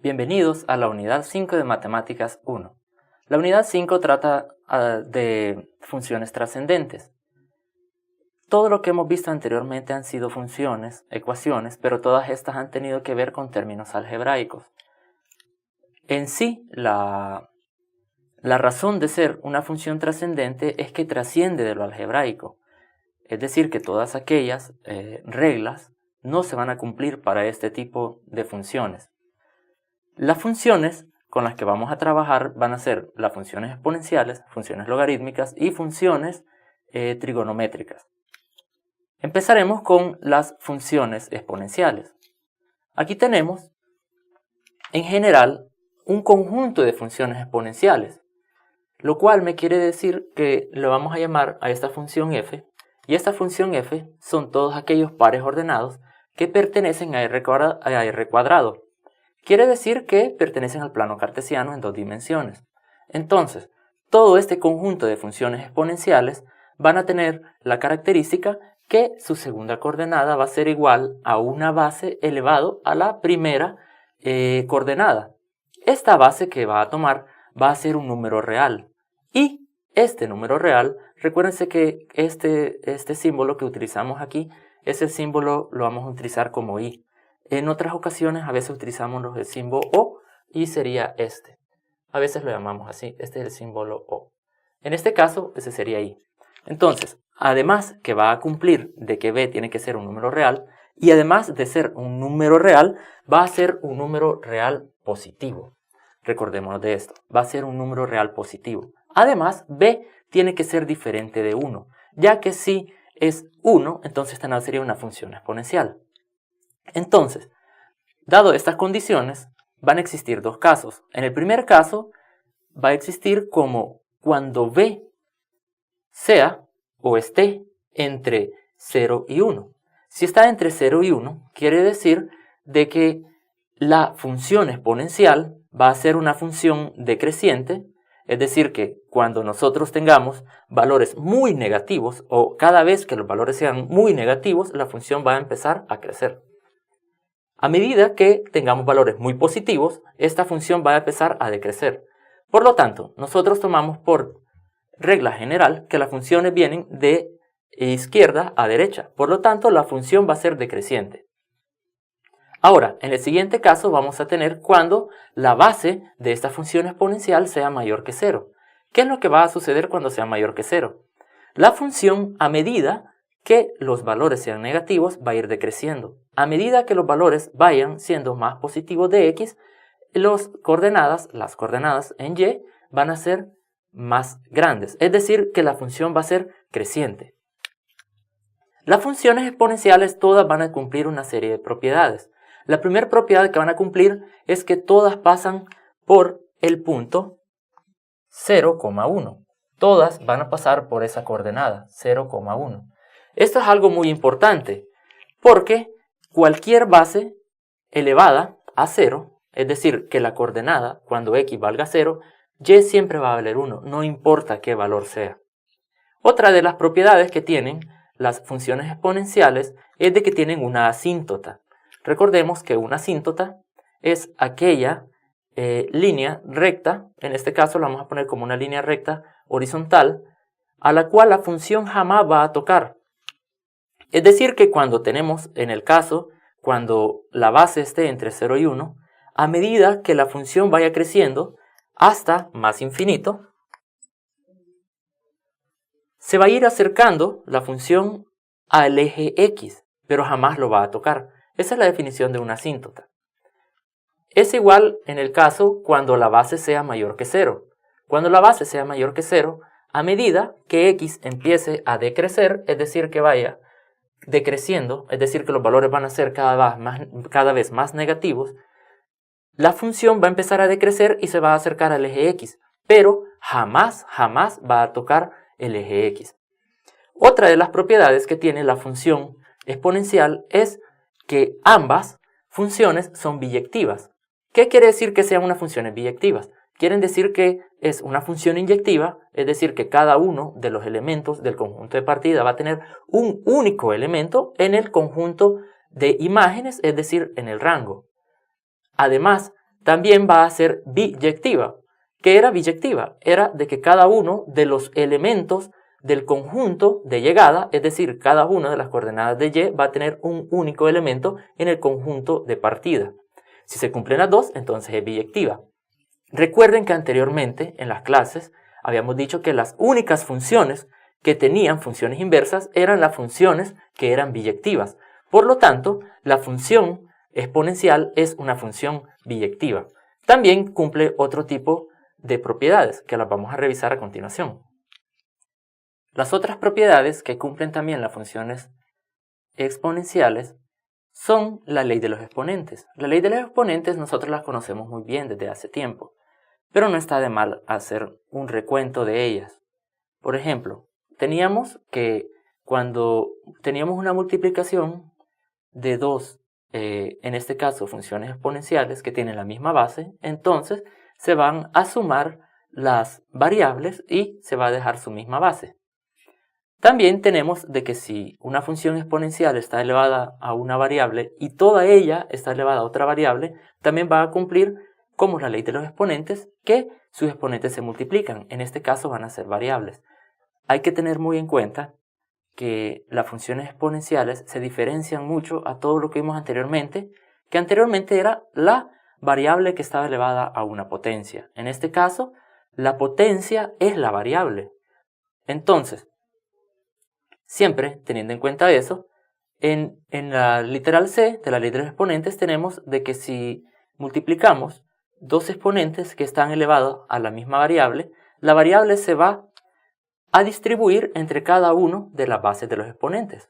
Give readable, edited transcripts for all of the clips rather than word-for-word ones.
Bienvenidos a la unidad 5 de Matemáticas 1. La unidad 5 trata de funciones trascendentes. Todo lo que hemos visto anteriormente han sido funciones, ecuaciones, pero todas estas han tenido que ver con términos algebraicos. En sí, la razón de ser una función trascendente es que trasciende de lo algebraico. Es decir, que todas aquellas reglas no se van a cumplir para este tipo de funciones. Las funciones con las que vamos a trabajar van a ser las funciones exponenciales, funciones logarítmicas y funciones trigonométricas. Empezaremos con las funciones exponenciales. Aquí tenemos, en general, un conjunto de funciones exponenciales, lo cual me quiere decir que le vamos a llamar a esta función f, y esta función f son todos aquellos pares ordenados que pertenecen a r cuadrado. Quiere decir que pertenecen al plano cartesiano en dos dimensiones. Entonces, todo este conjunto de funciones exponenciales van a tener la característica que su segunda coordenada va a ser igual a una base elevado a la primera coordenada. Esta base que va a tomar va a ser un número real. Y este número real, recuérdense que este símbolo que utilizamos aquí, ese símbolo lo vamos a utilizar como i. En otras ocasiones a veces utilizamos el símbolo O y sería este. A veces lo llamamos así, este es el símbolo O. En este caso, ese sería I. Entonces, además que va a cumplir de que B tiene que ser un número real, y además de ser un número real, va a ser un número real positivo. Recordémonos de esto, va a ser un número real positivo. Además, B tiene que ser diferente de 1, ya que si es 1, entonces esta no sería una función exponencial. Entonces, dado estas condiciones, van a existir dos casos. En el primer caso, va a existir como cuando B sea o esté entre 0 y 1. Si está entre 0 y 1, quiere decir de que la función exponencial va a ser una función decreciente, es decir que cuando nosotros tengamos valores muy negativos o cada vez que los valores sean muy negativos, la función va a empezar a crecer. A medida que tengamos valores muy positivos, esta función va a empezar a decrecer. Por lo tanto, nosotros tomamos por regla general que las funciones vienen de izquierda a derecha. Por lo tanto, la función va a ser decreciente. Ahora, en el siguiente caso vamos a tener cuando la base de esta función exponencial sea mayor que 0. ¿Qué es lo que va a suceder cuando sea mayor que 0? La función, a medida que los valores sean negativos, va a ir decreciendo. A medida que los valores vayan siendo más positivos de x, las coordenadas en y van a ser más grandes. Es decir, que la función va a ser creciente. Las funciones exponenciales todas van a cumplir una serie de propiedades. La primera propiedad que van a cumplir es que todas pasan por el punto 0,1. Todas van a pasar por esa coordenada, 0,1. Esto es algo muy importante, porque cualquier base elevada a 0, es decir, que la coordenada, cuando x valga 0, y siempre va a valer 1, no importa qué valor sea. Otra de las propiedades que tienen las funciones exponenciales es de que tienen una asíntota. Recordemos que una asíntota es aquella línea recta, en este caso la vamos a poner como una línea recta horizontal, a la cual la función jamás va a tocar. Es decir que cuando tenemos, en el caso, cuando la base esté entre 0 y 1, a medida que la función vaya creciendo hasta más infinito, se va a ir acercando la función al eje x, pero jamás lo va a tocar. Esa es la definición de una asíntota. Es igual en el caso cuando la base sea mayor que 0. Cuando la base sea mayor que 0, a medida que x empiece a decrecer, es decir que vaya decreciendo, es decir que los valores van a ser cada vez más negativos, la función va a empezar a decrecer y se va a acercar al eje x, pero jamás va a tocar el eje x. Otra de las propiedades que tiene la función exponencial es que ambas funciones son biyectivas. ¿Qué quiere decir que sean unas funciones biyectivas? Quieren decir que es una función inyectiva, es decir que cada uno de los elementos del conjunto de partida va a tener un único elemento en el conjunto de imágenes, es decir, en el rango. Además, también va a ser biyectiva. ¿Qué era biyectiva? Era de que cada uno de los elementos del conjunto de llegada, es decir, cada una de las coordenadas de y va a tener un único elemento en el conjunto de partida. Si se cumplen las dos, entonces es biyectiva. Recuerden que anteriormente en las clases habíamos dicho que las únicas funciones que tenían funciones inversas eran las funciones que eran biyectivas. Por lo tanto, la función exponencial es una función biyectiva. También cumple otro tipo de propiedades que las vamos a revisar a continuación. Las otras propiedades que cumplen también las funciones exponenciales son la ley de los exponentes. La ley de los exponentes nosotros las conocemos muy bien desde hace tiempo, pero no está de mal hacer un recuento de ellas. Por ejemplo, teníamos que cuando teníamos una multiplicación de dos, en este caso funciones exponenciales que tienen la misma base, entonces se van a sumar las variables y se va a dejar su misma base. También tenemos de que si una función exponencial está elevada a una variable y toda ella está elevada a otra variable, también va a cumplir como la ley de los exponentes, que sus exponentes se multiplican. En este caso van a ser variables. Hay que tener muy en cuenta que las funciones exponenciales se diferencian mucho a todo lo que vimos anteriormente, que anteriormente era la variable que estaba elevada a una potencia. En este caso, la potencia es la variable. Entonces, siempre teniendo en cuenta eso, en la literal C de la ley de los exponentes tenemos de que si multiplicamos dos exponentes que están elevados a la misma variable, la variable se va a distribuir entre cada uno de las bases de los exponentes.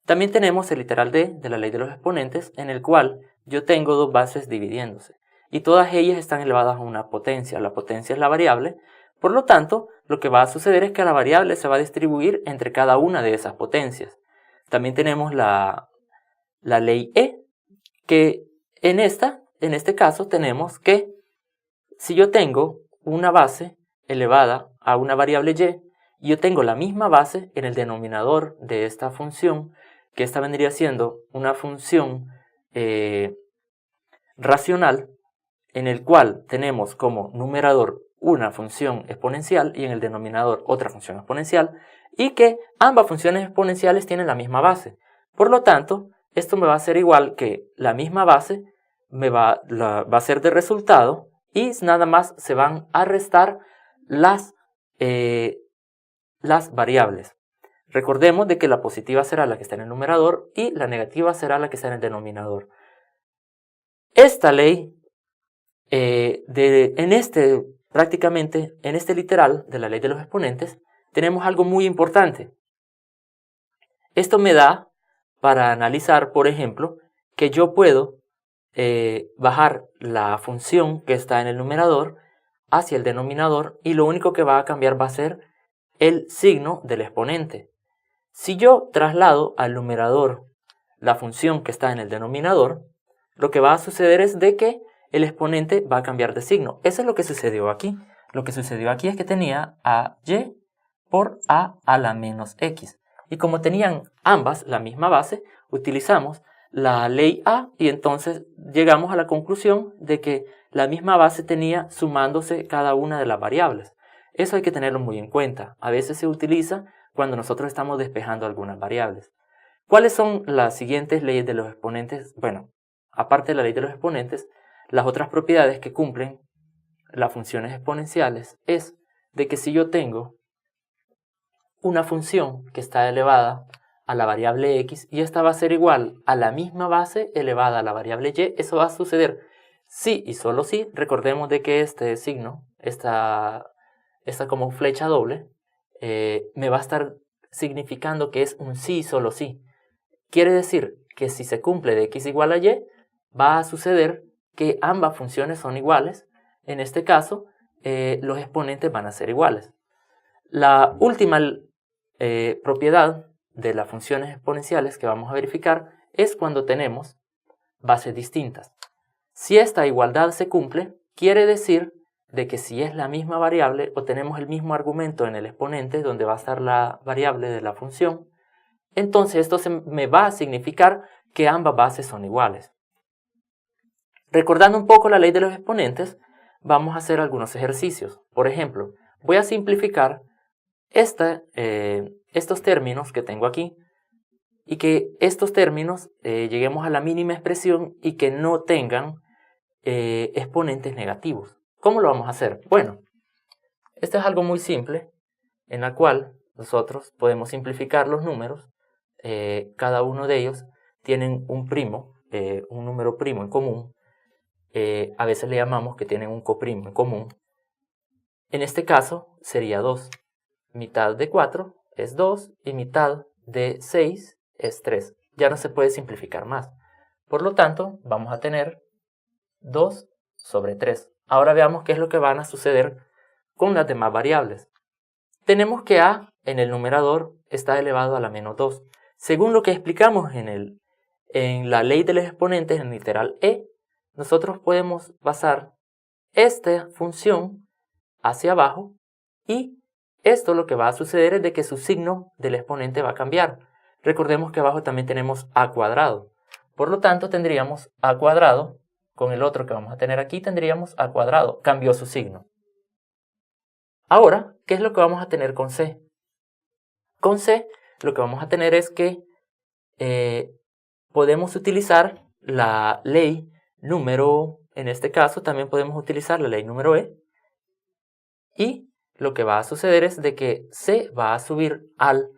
También tenemos el literal D de la ley de los exponentes, en el cual yo tengo dos bases dividiéndose, y todas ellas están elevadas a una potencia. La potencia es la variable, por lo tanto, lo que va a suceder es que la variable se va a distribuir entre cada una de esas potencias. También tenemos la ley E, que en este caso tenemos que si yo tengo una base elevada a una variable y, y yo tengo la misma base en el denominador de esta función, que esta vendría siendo una función racional, en el cual tenemos como numerador una función exponencial y en el denominador otra función exponencial, y que ambas funciones exponenciales tienen la misma base. Por lo tanto, esto me va a ser igual que la misma base va a ser de resultado y nada más se van a restar las variables. Recordemos de que la positiva será la que está en el numerador y la negativa será la que está en el denominador. Esta ley, prácticamente en este literal de la ley de los exponentes, tenemos algo muy importante. Esto me da para analizar, por ejemplo, que yo puedo bajar la función que está en el numerador hacia el denominador y lo único que va a cambiar va a ser el signo del exponente. Si yo traslado al numerador la función que está en el denominador, lo que va a suceder es de que el exponente va a cambiar de signo. Eso es lo que sucedió aquí. Lo que sucedió aquí es que tenía a y por a la menos x. Y como tenían ambas la misma base, utilizamos la ley A y entonces llegamos a la conclusión de que la misma base tenía sumándose cada una de las variables. Eso hay que tenerlo muy en cuenta. A veces se utiliza cuando nosotros estamos despejando algunas variables. ¿Cuáles son las siguientes leyes de los exponentes? Bueno, aparte de la ley de los exponentes, las otras propiedades que cumplen las funciones exponenciales es de que si yo tengo una función que está elevada a la variable x y esta va a ser igual a la misma base elevada a la variable y, eso va a suceder si y solo si, recordemos de que este signo, esta como flecha doble, me va a estar significando que es un sí y solo sí. Quiere decir que si se cumple de x igual a y, va a suceder que ambas funciones son iguales. En este caso, los exponentes van a ser iguales. La última propiedad de las funciones exponenciales que vamos a verificar es cuando tenemos bases distintas. Si esta igualdad se cumple, quiere decir de que si es la misma variable o tenemos el mismo argumento en el exponente donde va a estar la variable de la función, entonces esto me va a significar que ambas bases son iguales. Recordando un poco la ley de los exponentes, vamos a hacer algunos ejercicios. Por ejemplo, voy a simplificar estos términos que tengo aquí y que estos términos lleguemos a la mínima expresión y que no tengan exponentes negativos. ¿Cómo lo vamos a hacer? Bueno, esto es algo muy simple en la cual nosotros podemos simplificar los números. Cada uno de ellos tienen un primo, un número primo en común. A veces le llamamos que tienen un coprimo en común. En este caso sería 2. Mitad de 4 es 2 y mitad de 6 es 3. Ya no se puede simplificar más. Por lo tanto, vamos a tener 2 sobre 3. Ahora veamos qué es lo que van a suceder con las demás variables. Tenemos que a en el numerador está elevado a la menos 2. Según lo que explicamos en la ley de los exponentes, en el literal e, nosotros podemos pasar esta función hacia abajo y esto lo que va a suceder es de que su signo del exponente va a cambiar. Recordemos que abajo también tenemos a cuadrado. Por lo tanto tendríamos a cuadrado, con el otro que vamos a tener aquí tendríamos a cuadrado, cambió su signo. Ahora, ¿qué es lo que vamos a tener con c? Con c lo que vamos a tener es que podemos utilizar la ley número, en este caso también podemos utilizar la ley número e, y lo que va a suceder es de que c va a subir al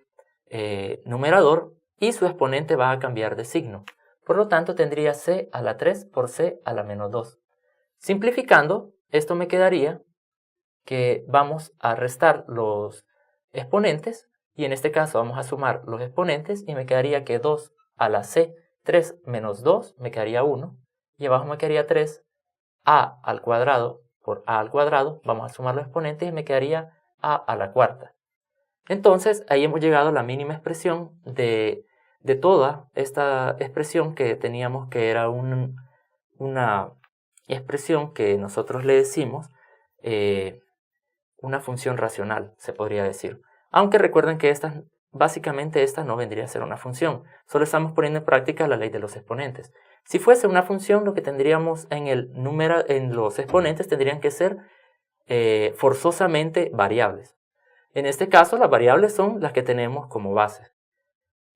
numerador y su exponente va a cambiar de signo. Por lo tanto tendría c a la 3 por c a la menos 2. Simplificando, esto me quedaría que vamos a restar los exponentes y en este caso vamos a sumar los exponentes y me quedaría que 2 a la c, 3 menos 2 me quedaría 1 y abajo me quedaría 3, a al cuadrado por a al cuadrado, vamos a sumar los exponentes y me quedaría a la cuarta. Entonces ahí hemos llegado a la mínima expresión de toda esta expresión que teníamos, que era una expresión que nosotros le decimos una función racional, se podría decir. Aunque recuerden que básicamente esta no vendría a ser una función, solo estamos poniendo en práctica la ley de los exponentes. Si fuese una función, lo que tendríamos en los exponentes tendrían que ser forzosamente variables. En este caso, las variables son las que tenemos como bases.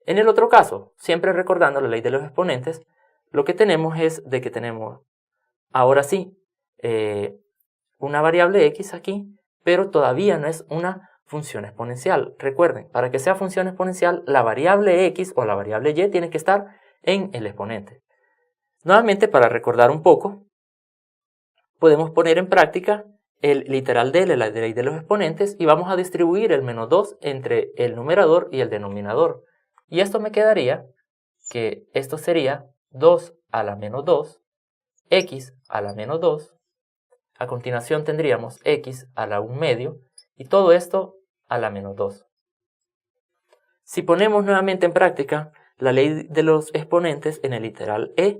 En el otro caso, siempre recordando la ley de los exponentes, lo que tenemos es de que tenemos, ahora sí, una variable x aquí, pero todavía no es una función exponencial. Recuerden, para que sea función exponencial, la variable x o la variable y tiene que estar en el exponente. Nuevamente, para recordar un poco, podemos poner en práctica el literal de la ley de los exponentes y vamos a distribuir el menos 2 entre el numerador y el denominador. Y esto me quedaría que esto sería 2 a la menos 2, x a la menos 2, a continuación tendríamos x a la 1 medio y todo esto a la menos 2. Si ponemos nuevamente en práctica la ley de los exponentes en el literal e,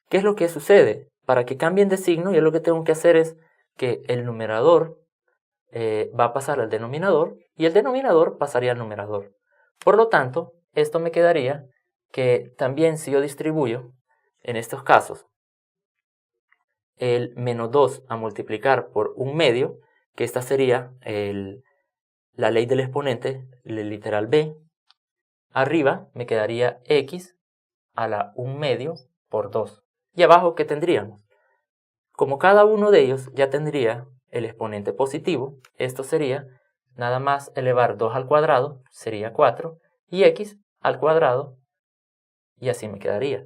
¿qué es lo que sucede? Para que cambien de signo, yo lo que tengo que hacer es que el numerador va a pasar al denominador y el denominador pasaría al numerador. Por lo tanto, esto me quedaría que también si yo distribuyo, en estos casos, el menos 2 a multiplicar por 1 medio, que esta sería la ley del exponente, el literal b, arriba me quedaría x a la 1 medio por 2. Y abajo, ¿qué tendríamos? Como cada uno de ellos ya tendría el exponente positivo, esto sería nada más elevar 2 al cuadrado, sería 4, y x al cuadrado, y así me quedaría.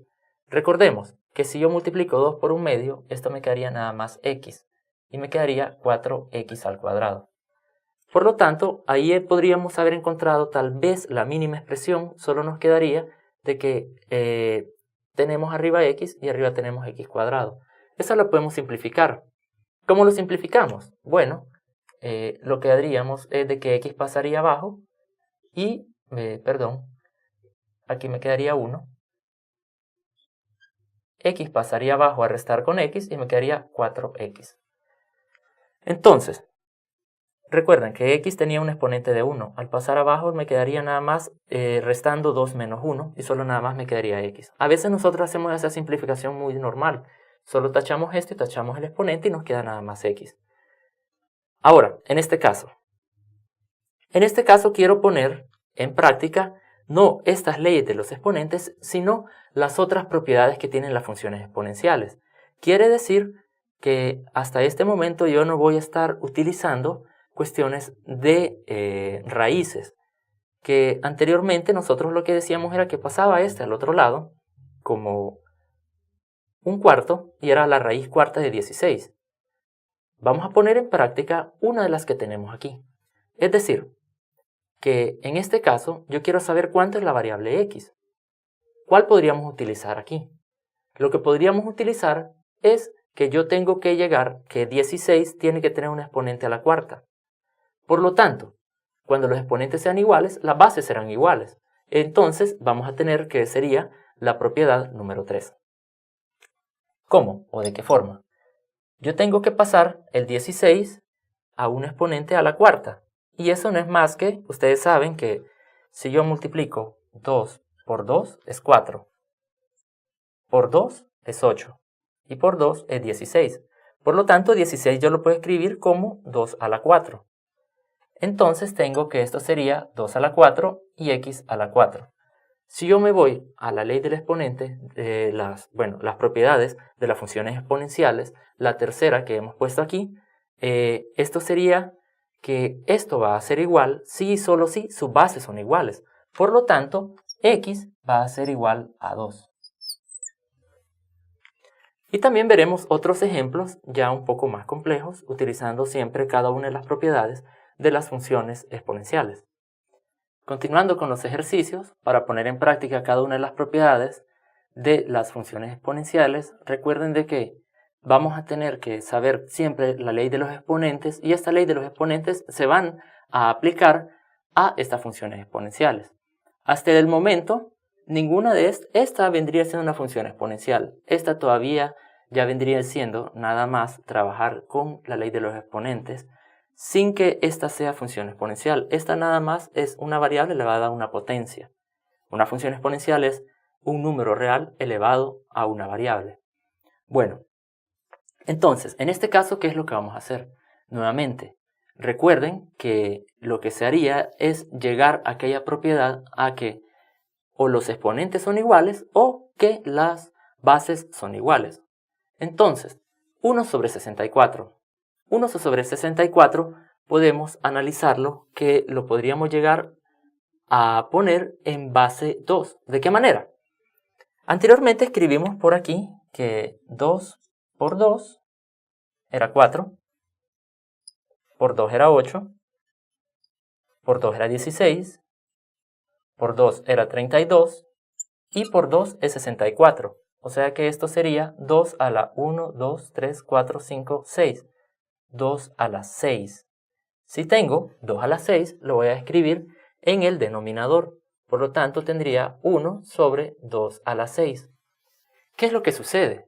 Recordemos que si yo multiplico 2 por 1 medio, esto me quedaría nada más x, y me quedaría 4x al cuadrado. Por lo tanto, ahí podríamos haber encontrado tal vez la mínima expresión, solo nos quedaría de que tenemos arriba x y arriba tenemos x cuadrado. Eso lo podemos simplificar. ¿Cómo lo simplificamos? Bueno, lo que haríamos es de que x pasaría abajo y, aquí me quedaría 1. X pasaría abajo a restar con x y me quedaría 4x. Entonces, recuerden que x tenía un exponente de 1. Al pasar abajo me quedaría nada más restando 2 menos 1 y solo nada más me quedaría x. A veces nosotros hacemos esa simplificación muy normal. Solo tachamos esto y tachamos el exponente y nos queda nada más x. Ahora, en este caso quiero poner en práctica no estas leyes de los exponentes, sino las otras propiedades que tienen las funciones exponenciales. Quiere decir que hasta este momento yo no voy a estar utilizando cuestiones de raíces, que anteriormente nosotros lo que decíamos era que pasaba este al otro lado como un cuarto y era la raíz cuarta de 16. Vamos a poner en práctica una de las que tenemos aquí. Es decir, que en este caso yo quiero saber cuánto es la variable x. ¿Cuál podríamos utilizar aquí? Lo que podríamos utilizar es que yo tengo que llegar, que 16 tiene que tener un exponente a la cuarta. Por lo tanto, cuando los exponentes sean iguales, las bases serán iguales. Entonces vamos a tener que sería la propiedad número 3. ¿Cómo o de qué forma? Yo tengo que pasar el 16 a un exponente a la cuarta. Y eso no es más que, ustedes saben que si yo multiplico 2 por 2 es 4, por 2 es 8 y por 2 es 16. Por lo tanto, 16 yo lo puedo escribir como 2 a la 4. Entonces tengo que esto sería 2 a la 4 y x a la 4. Si yo me voy a la ley del exponente, las propiedades de las funciones exponenciales, la tercera que hemos puesto aquí, esto sería que esto va a ser igual si y solo si sus bases son iguales. Por lo tanto, x va a ser igual a 2. Y también veremos otros ejemplos ya un poco más complejos, utilizando siempre cada una de las propiedades de las funciones exponenciales. Continuando con los ejercicios, para poner en práctica cada una de las propiedades de las funciones exponenciales, recuerden de que vamos a tener que saber siempre la ley de los exponentes y esta ley de los exponentes se van a aplicar a estas funciones exponenciales. Hasta el momento, ninguna de esta vendría siendo una función exponencial. Esta todavía ya vendría siendo nada más trabajar con la ley de los exponentes sin que esta sea función exponencial. Esta nada más es una variable elevada a una potencia. Una función exponencial es un número real elevado a una variable. Bueno, entonces, en este caso, ¿qué es lo que vamos a hacer? Nuevamente, recuerden que lo que se haría es llegar a aquella propiedad a que o los exponentes son iguales o que las bases son iguales. Entonces, 1 sobre 64. 1 sobre 64 podemos analizarlo que lo podríamos llegar a poner en base 2. ¿De qué manera? Anteriormente escribimos por aquí que 2 por 2 era 4, por 2 era 8, por 2 era 16, por 2 era 32 y por 2 es 64. O sea que esto sería 2 a la 1, 2, 3, 4, 5, 6. 2 a la 6. Si tengo 2 a la 6, lo voy a escribir en el denominador. Por lo tanto, tendría 1 sobre 2 a la 6. ¿Qué es lo que sucede?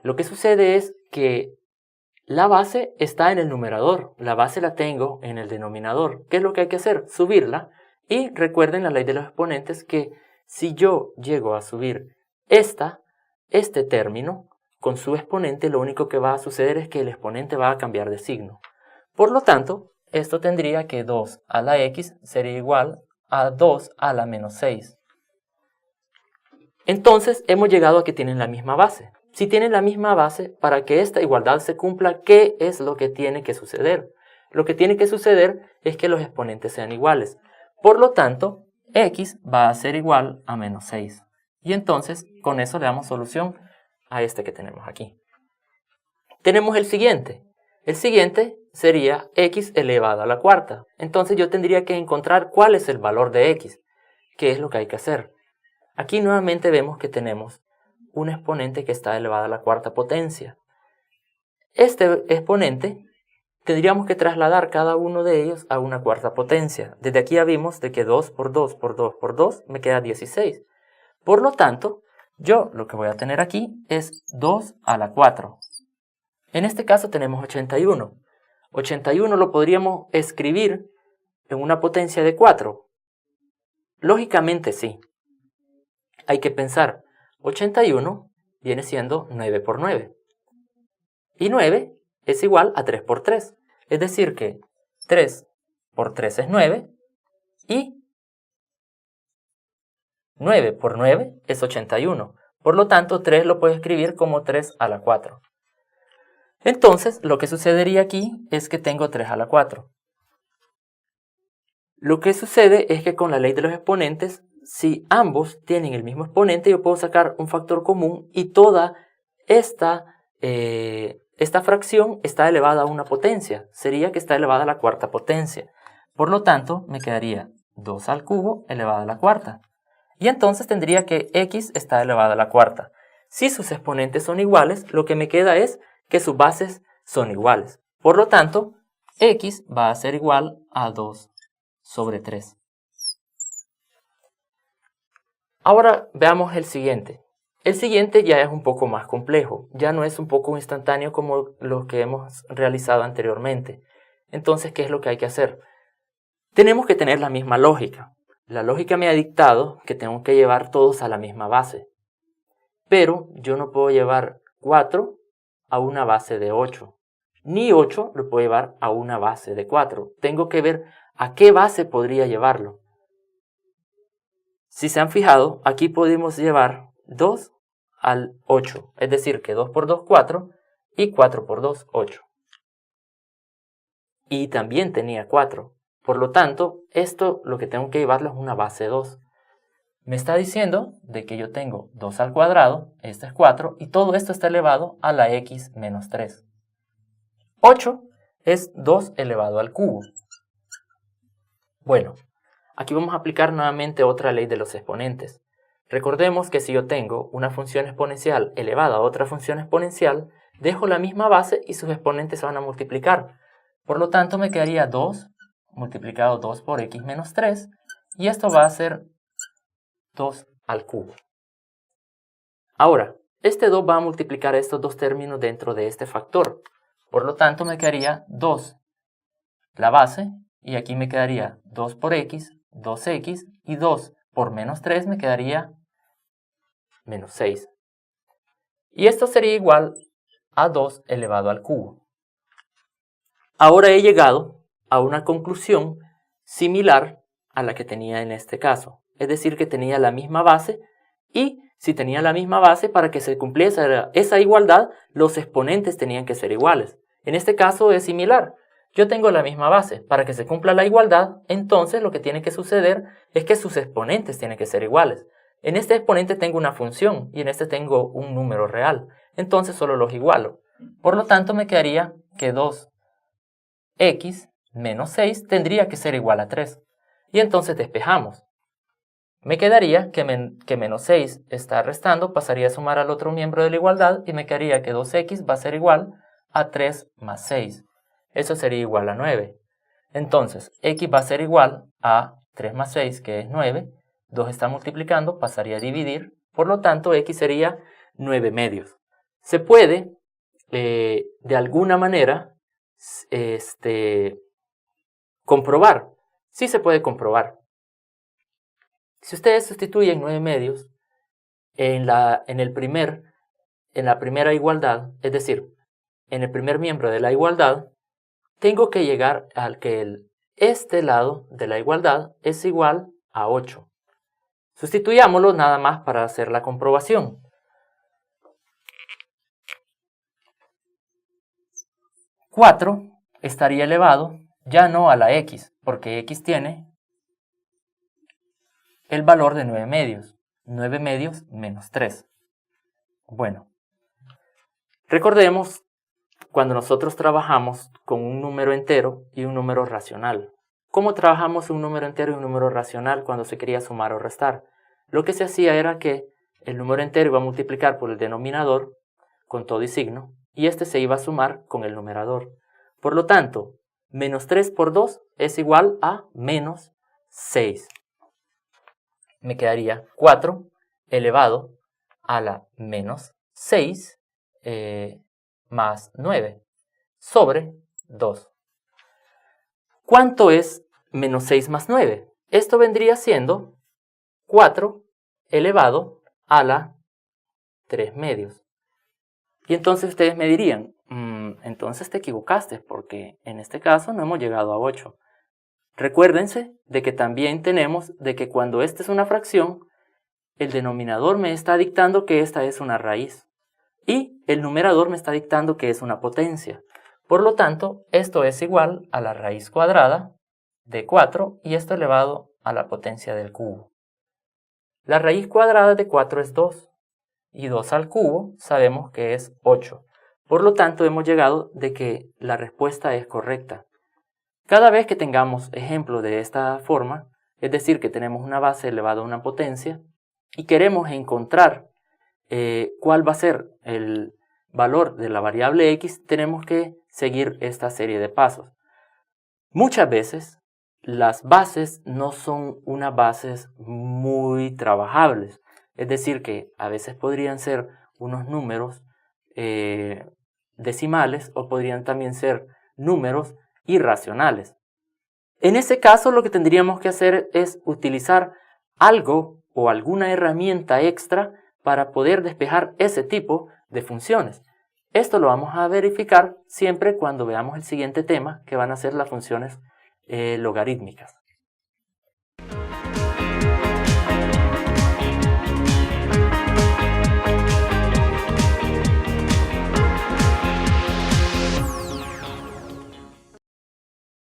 Lo que sucede es que la base está en el numerador. La base la tengo en el denominador. ¿Qué es lo que hay que hacer? Subirla. Y recuerden la ley de los exponentes que si yo llego a subir este término, con su exponente lo único que va a suceder es que el exponente va a cambiar de signo. Por lo tanto, esto tendría que 2 a la x sería igual a 2 a la menos 6. Entonces hemos llegado a que tienen la misma base. Si tienen la misma base, para que esta igualdad se cumpla, ¿qué es lo que tiene que suceder? Lo que tiene que suceder es que los exponentes sean iguales. Por lo tanto, x va a ser igual a menos 6. Y entonces, con eso le damos solución a este que tenemos aquí. Tenemos el siguiente. El siguiente sería x elevado a la cuarta. Entonces yo tendría que encontrar cuál es el valor de x. ¿Qué es lo que hay que hacer? Aquí nuevamente vemos que tenemos un exponente que está elevado a la cuarta potencia. Este exponente tendríamos que trasladar cada uno de ellos a una cuarta potencia. Desde aquí ya vimos de que 2 por 2 por 2 por 2 me queda 16. Por lo tanto, yo lo que voy a tener aquí es 2 a la 4. En este caso tenemos 81. 81 lo podríamos escribir en una potencia de 4. Lógicamente sí. Hay que pensar, 81 viene siendo 9 por 9. Y 9 es igual a 3 por 3. Es decir que 3 por 3 es 9 y 9 por 9 es 81. Por lo tanto, 3 lo puedo escribir como 3 a la 4. Entonces, lo que sucedería aquí es que tengo 3 a la 4. Lo que sucede es que con la ley de los exponentes, si ambos tienen el mismo exponente, yo puedo sacar un factor común y toda esta fracción está elevada a una potencia. Sería que está elevada a la cuarta potencia. Por lo tanto, me quedaría 2 al cubo elevado a la cuarta. Y entonces tendría que x está elevado a la cuarta. Si sus exponentes son iguales, lo que me queda es que sus bases son iguales. Por lo tanto, x va a ser igual a 2 sobre 3. Ahora veamos el siguiente. El siguiente ya es un poco más complejo, ya no es un poco instantáneo como lo que hemos realizado anteriormente. Entonces, ¿qué es lo que hay que hacer? Tenemos que tener la misma lógica. La lógica me ha dictado que tengo que llevar todos a la misma base. Pero yo no puedo llevar 4 a una base de 8. Ni 8 lo puedo llevar a una base de 4. Tengo que ver a qué base podría llevarlo. Si se han fijado, aquí podemos llevar 2 al 8. Es decir, que 2 por 2, 4 y 4 por 2, 8. Y también tenía 4. Por lo tanto, esto lo que tengo que llevarlo es una base 2. Me está diciendo de que yo tengo 2 al cuadrado, este es 4, y todo esto está elevado a la x menos 3. 8 es 2 elevado al cubo. Bueno, aquí vamos a aplicar nuevamente otra ley de los exponentes. Recordemos que si yo tengo una función exponencial elevada a otra función exponencial, dejo la misma base y sus exponentes se van a multiplicar. Por lo tanto, me quedaría 2 multiplicado 2 por x menos 3, y esto va a ser 2 al cubo. Ahora, este 2 va a multiplicar estos dos términos dentro de este factor. Por lo tanto, me quedaría 2 la base, y aquí me quedaría 2 por x, 2x, y 2 por menos 3 me quedaría menos 6. Y esto sería igual a 2 elevado al cubo. Ahora he llegado a una conclusión similar a la que tenía en este caso. Es decir, que tenía la misma base, y si tenía la misma base, para que se cumpliese esa igualdad, los exponentes tenían que ser iguales. En este caso es similar. Yo tengo la misma base. Para que se cumpla la igualdad, entonces lo que tiene que suceder es que sus exponentes tienen que ser iguales. En este exponente tengo una función y en este tengo un número real. Entonces solo los igualo. Por lo tanto, me quedaría que 2x menos 6 tendría que ser igual a 3. Y entonces despejamos. Me quedaría que menos 6 está restando, pasaría a sumar al otro miembro de la igualdad y me quedaría que 2x va a ser igual a 3 más 6. Eso sería igual a 9. Entonces, x va a ser igual a 3 más 6, que es 9. 2 está multiplicando, pasaría a dividir. Por lo tanto, x sería 9 medios. Se puede, de alguna manera, comprobar. Sí se puede comprobar. Si ustedes sustituyen 9 medios en la primera igualdad, es decir, en el primer miembro de la igualdad, tengo que llegar al que este lado de la igualdad es igual a 8. Sustituyámoslo nada más para hacer la comprobación. 4 estaría elevado ya no a la x, porque x tiene el valor de 9 medios. 9 medios menos 3. Bueno, recordemos cuando nosotros trabajamos con un número entero y un número racional. ¿Cómo trabajamos un número entero y un número racional cuando se quería sumar o restar? Lo que se hacía era que el número entero iba a multiplicar por el denominador con todo y signo, y este se iba a sumar con el numerador. Por lo tanto, menos 3 por 2 es igual a menos 6. Me quedaría 4 elevado a la menos 6 más 9 sobre 2. ¿Cuánto es menos 6 más 9? Esto vendría siendo 4 elevado a la 3/3. Y entonces ustedes me dirían, entonces te equivocaste porque en este caso no hemos llegado a 8. Recuérdense de que también tenemos de que cuando esta es una fracción, el denominador me está dictando que esta es una raíz y el numerador me está dictando que es una potencia. Por lo tanto, esto es igual a la raíz cuadrada de 4 y esto elevado a la potencia del cubo. La raíz cuadrada de 4 es 2 y 2 al cubo sabemos que es 8. Por lo tanto, hemos llegado de que la respuesta es correcta. Cada vez que tengamos ejemplos de esta forma, es decir, que tenemos una base elevada a una potencia y queremos encontrar cuál va a ser el valor de la variable x, tenemos que seguir esta serie de pasos. Muchas veces las bases no son unas bases muy trabajables, es decir, que a veces podrían ser unos números decimales o podrían también ser números irracionales. En ese caso, lo que tendríamos que hacer es utilizar algo o alguna herramienta extra para poder despejar ese tipo de funciones. Esto lo vamos a verificar siempre cuando veamos el siguiente tema, que van a ser las funciones logarítmicas.